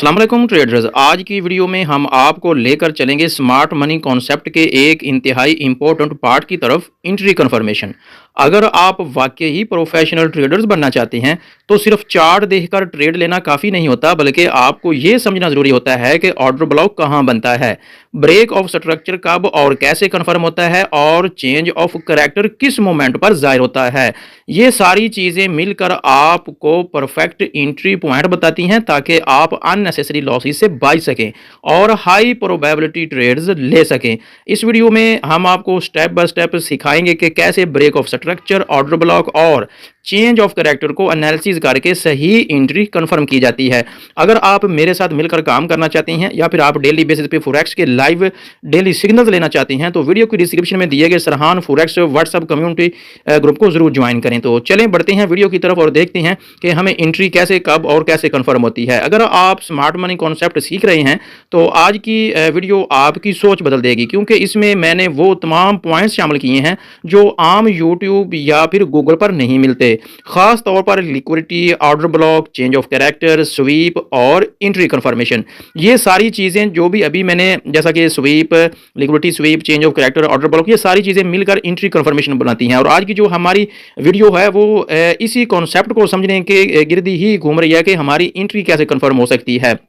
अस्सलाम वालेकुम ट्रेडर्स। आज की वीडियो में हम आपको लेकर चलेंगे स्मार्ट मनी कॉन्सेप्ट के एक इंतहाई इंपॉर्टेंट पार्ट की तरफ, एंट्री कंफर्मेशन। अगर आप वाकई ही प्रोफेशनल ट्रेडर्स बनना चाहते हैं तो सिर्फ चार्ट देखकर ट्रेड लेना काफ़ी नहीं होता, बल्कि आपको ये समझना ज़रूरी होता है कि ऑर्डर ब्लॉक कहाँ बनता है, ब्रेक ऑफ स्ट्रक्चर कब और कैसे कन्फर्म होता है, और चेंज ऑफ करैक्टर किस मोमेंट पर ज़ाहिर होता है। ये सारी चीज़ें मिलकर आपको परफेक्ट एंट्री पॉइंट बताती हैं ताकि आप अननेसेसरी लॉसेस से बच सकें और हाई प्रोबेबिलिटी ट्रेड्स ले सकें। इस वीडियो में हम आपको स्टेप बाय स्टेप सिखाएंगे कि कैसे break of structure, order block और चेंज ऑफ करैक्टर को एनालिसिस करके सही एंट्री कंफर्म की जाती है। अगर आप मेरे साथ मिलकर काम करना चाहते हैं या फिर आप डेली बेसिस पे फॉरेक्स के लाइव डेली सिग्नल्स लेना चाहते हैं तो वीडियो की डिस्क्रिप्शन में दिए गए सरहान फॉरेक्स व्हाट्सएप कम्युनिटी ग्रुप को जरूर ज्वाइन करें। तो चलें बढ़ते हैं वीडियो की तरफ और देखते हैं कि हमें एंट्री कैसे, कब और कैसे कंफर्म होती है। अगर आप स्मार्ट मनी कॉन्सेप्ट सीख रहे हैं तो आज की वीडियो आपकी सोच बदल देगी, क्योंकि इसमें मैंने वो तमाम पॉइंट्स शामिल किए हैं जो आम यूट्यूब या फिर गूगल पर नहीं मिलते। खास तौर पर liquidity, order block, change of character, sweep और एंट्री कंफर्मेशन, ये सारी चीज़ें जो भी अभी मैंने जैसा कि sweep, liquidity, sweep, change of character, order block, ये सारी चीज़ें मिलकर एंट्री कंफर्मेशन बनाती हैं। और आज की जो हमारी वीडियो है वो इसी कॉन्सेप्ट को समझने के गिर्द ही घूम रही है कि हमारी एंट्री कैसे कंफर्म हो सकती है।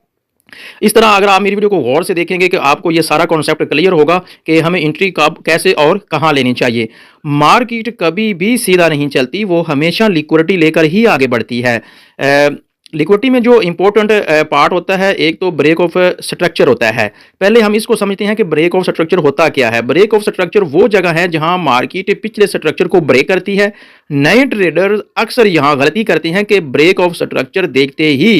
इस तरह अगर आप मेरी वीडियो को गौर से देखेंगे कि आपको ये सारा कॉन्सेप्ट क्लियर होगा कि हमें एंट्री कब, कैसे और कहां लेनी चाहिए। मार्केट कभी भी सीधा नहीं चलती, वो हमेशा लिक्विडिटी लेकर ही आगे बढ़ती है। लिक्विडिटी में जो इंपॉर्टेंट पार्ट होता है, एक तो ब्रेक ऑफ स्ट्रक्चर होता है। पहले हम इसको समझते हैं कि ब्रेक ऑफ स्ट्रक्चर होता क्या है। ब्रेक ऑफ स्ट्रक्चर वो जगह है जहां मार्केट पिछले स्ट्रक्चर को ब्रेक करती है। नए ट्रेडर अक्सर यहां गलती करते हैं कि ब्रेक ऑफ स्ट्रक्चर देखते ही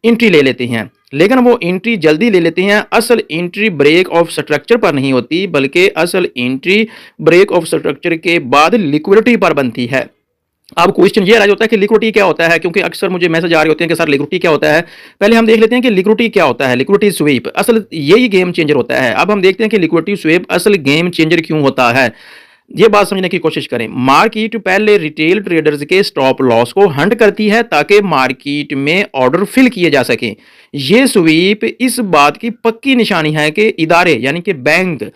एंट्री ले लेते हैं, लेकिन वो एंट्री जल्दी ले लेते हैं। असल एंट्री ब्रेक ऑफ स्ट्रक्चर पर नहीं होती, बल्कि असल एंट्री ब्रेक ऑफ स्ट्रक्चर के बाद लिक्विडिटी पर बनती है। अब क्वेश्चन ये रह जाता है कि लिक्विडिटी क्या होता है, क्योंकि अक्सर मुझे मैसेज आ रहे होते हैं कि सर लिक्विडिटी क्या होता है। पहले हम देख लेते हैं कि लिक्विडिटी क्या होता है। लिक्विडिटी स्वीप असल यही गेम चेंजर होता है। अब हम देखते हैं कि लिक्विडिटी स्वीप असल गेम चेंजर क्यों होता है, ये बात समझने की कोशिश करें। मार्केट पहले रिटेल ट्रेडर्स के स्टॉप लॉस को हंट करती है ताकि मार्केट में ऑर्डर फिल किए जा सके। ये स्वीप इस बात की पक्की निशानी है कि इदारे यानी कि बैंक,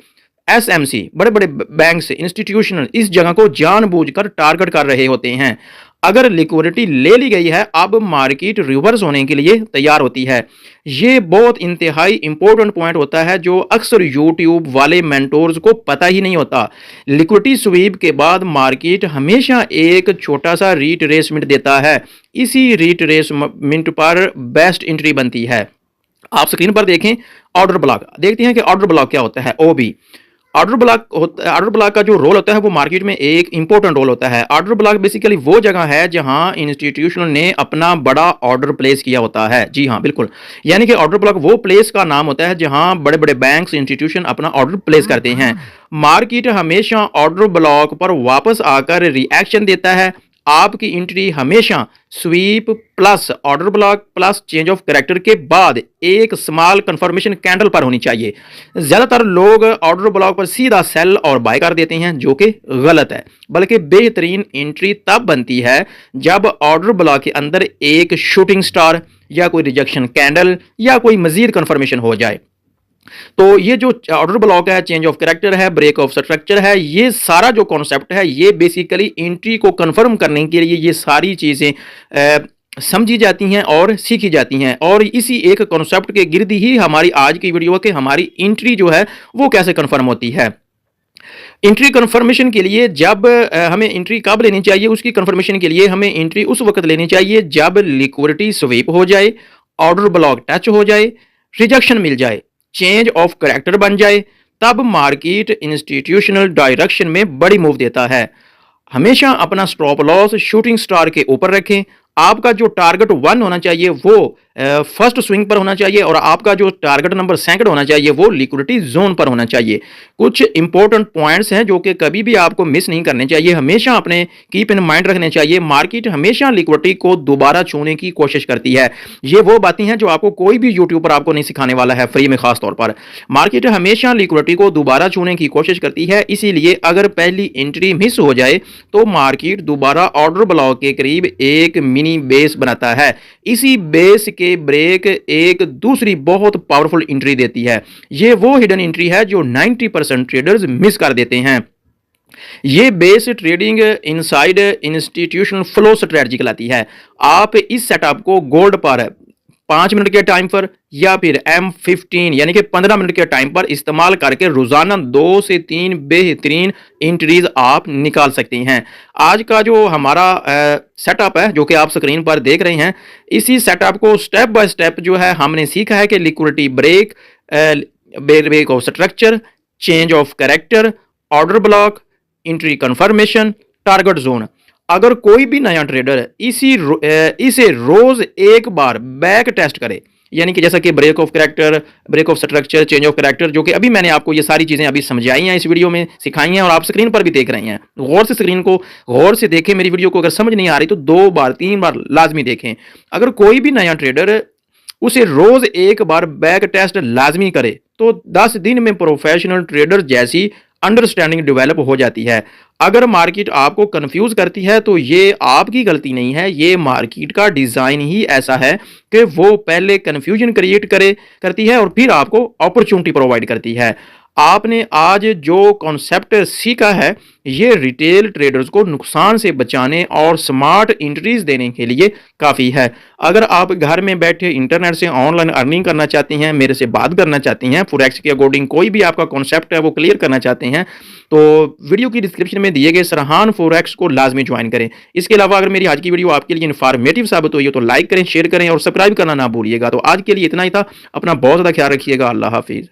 एसएमसी, बड़े बड़े बैंक्स, इंस्टीट्यूशनल इस जगह को जानबूझकर टारगेट कर रहे होते हैं। अगर लिक्विडिटी ले ली गई है, अब मार्केट रिवर्स होने के लिए तैयार होती है। ये बहुत इंतहाई इंपॉर्टेंट पॉइंट होता है जो अक्सर यूट्यूब वाले मेंटोर्स को पता ही नहीं होता। लिक्विडिटी स्वीप के बाद मार्केट हमेशा एक छोटा सा रीट्रेसमेंट देता है। इसी रीट्रेसमेंट पर बेस्ट एंट्री बनती है। आप स्क्रीन पर देखें ऑर्डर ब्लॉक, देखते हैं कि ऑर्डर ब्लॉक क्या होता है। ओबी ऑर्डर ब्लॉक का जो रोल होता है वो मार्केट में एक इंपॉर्टेंट रोल होता है। ऑर्डर ब्लॉक बेसिकली वो जगह है जहां इंस्टीट्यूशनल ने अपना बड़ा ऑर्डर प्लेस किया होता है। जी हाँ, बिल्कुल, यानी कि ऑर्डर ब्लॉक वो प्लेस का नाम होता है जहां बड़े बड़े बैंक्स, इंस्टीट्यूशन अपना ऑर्डर प्लेस करते हैं। मार्केट हमेशा ऑर्डर ब्लॉक पर वापस आकर रिएक्शन देता है। आपकी एंट्री हमेशा sweep plus order block plus change of character के बाद एक स्मॉल कंफर्मेशन कैंडल पर होनी चाहिए। ज्यादातर लोग ऑर्डर ब्लॉक पर सीधा सेल और बाय कर देते हैं, जो कि गलत है। बल्कि बेहतरीन एंट्री तब बनती है जब ऑर्डर ब्लॉक के अंदर एक शूटिंग स्टार या कोई रिजेक्शन कैंडल या कोई मजीद कंफर्मेशन हो जाए। तो ये जो ऑर्डर ब्लॉक है, चेंज ऑफ कैरेक्टर है, ब्रेक ऑफ स्ट्रक्चर है, ये सारा जो कॉन्सेप्ट है ये बेसिकली एंट्री को कंफर्म करने के लिए ये सारी चीज़ें समझी जाती हैं और सीखी जाती हैं। और इसी एक कॉन्सेप्ट के गिर्द ही हमारी आज की वीडियो है कि हमारी एंट्री जो है वो कैसे कंफर्म होती है। एंट्री कंफर्मेशन के लिए जब हमें एंट्री कब लेनी चाहिए, उसकी कंफर्मेशन के लिए हमें एंट्री उस वक्त लेनी चाहिए जब लिक्विडिटी स्वीप हो जाए, ऑर्डर ब्लॉक टच हो जाए, रिजेक्शन मिल जाए, चेंज ऑफ करैक्टर बन जाए। तब मार्केट इंस्टीट्यूशनल डायरेक्शन में बड़ी मूव देता है। हमेशा अपना स्टॉप लॉस शूटिंग स्टार के ऊपर रखें। आपका जो टारगेट 1 होना चाहिए वो फर्स्ट स्विंग पर होना चाहिए और आपका जो टारगेट नंबर 2 होना चाहिए वो लिक्विडिटी जोन पर होना चाहिए। कुछ इंपॉर्टेंट पॉइंट्स हैं जो कि कभी भी आपको मिस नहीं करने चाहिए, हमेशा अपने कीप इन माइंड रखने चाहिए। मार्केट हमेशा लिक्विडिटी को दोबारा छूने की कोशिश करती है। ये वो बातें हैं जो आपको कोई भी यूट्यूब पर आपको नहीं सिखाने वाला है फ्री में। खास तौर पर मार्केट हमेशा लिक्विडिटी को दोबारा छूने की कोशिश करती है, इसीलिए अगर पहली एंट्री मिस हो जाए तो मार्केट दोबारा ऑर्डर ब्लॉक के करीब एक मिनी बेस बनाता है। इसी बेस के ब्रेक एक दूसरी बहुत पावरफुल एंट्री देती है। ये वो हिडन एंट्री है जो 90% ट्रेडर्स मिस कर देते हैं। ये base trading inside institutional flow strategy कहलाती है। आप इस सेटअप को गोल्ड पर 5 मिनट के टाइम पर या फिर M15 यानी कि 15 मिनट के टाइम पर इस्तेमाल करके रोजाना 2 से 3 बेहतरीन एंट्रीज आप निकाल सकते हैं। आज का जो हमारा सेटअप है जो कि आप स्क्रीन पर देख रहे हैं, इसी सेटअप को स्टेप बाय स्टेप जो है हमने सीखा है कि liquidity break, break of structure, change of character, order block, entry confirmation, target zone. अगर कोई भी नया ट्रेडर इसे रोज एक बार बैक टेस्ट करे, यानी कि जैसा कि break of character, break of structure, change of character, जो कि अभी मैंने आपको ये सारी चीज़ें अभी समझाई हैं, इस वीडियो में सिखाई हैं और आप स्क्रीन पर भी देख रहे हैं। गौर से स्क्रीन को गौर से देखें, मेरी वीडियो को अगर समझ नहीं आ रही तो 2 बार 3 बार लाजमी देखें। अगर कोई भी नया ट्रेडर उसे रोज एक बार बैक टेस्ट लाजमी करे तो 10 दिन में प्रोफेशनल ट्रेडर जैसी अंडरस्टैंडिंग डेवलप हो जाती है। अगर मार्केट आपको कंफ्यूज करती है तो ये आपकी गलती नहीं है, ये मार्केट का डिज़ाइन ही ऐसा है कि वो पहले कंफ्यूजन क्रिएट करती है और फिर आपको अपॉर्चुनिटी प्रोवाइड करती है। आपने आज जो कॉन्सेप्ट सीखा है ये रिटेल ट्रेडर्स को नुकसान से बचाने और स्मार्ट एंट्रीज देने के लिए काफ़ी है। अगर आप घर में बैठे इंटरनेट से ऑनलाइन अर्निंग करना चाहती हैं, मेरे से बात करना चाहती हैं, फॉरेक्स के अकॉर्डिंग कोई भी आपका कॉन्सेप्ट है वो क्लियर करना चाहते हैं, तो वीडियो की डिस्क्रिप्शन में दिए गए सरहान फॉरेक्स को लाजमी ज्वाइन करें। इसके अलावा अगर मेरी आज की वीडियो आपके लिए इन्फॉर्मेटिव साबित हुई हो तो लाइक करें, शेयर करें और सब्सक्राइब करना ना भूलिएगा। तो आज के लिए इतना ही था। अपना बहुत ज़्यादा ख्याल रखिएगा। अल्लाह हाफिज़।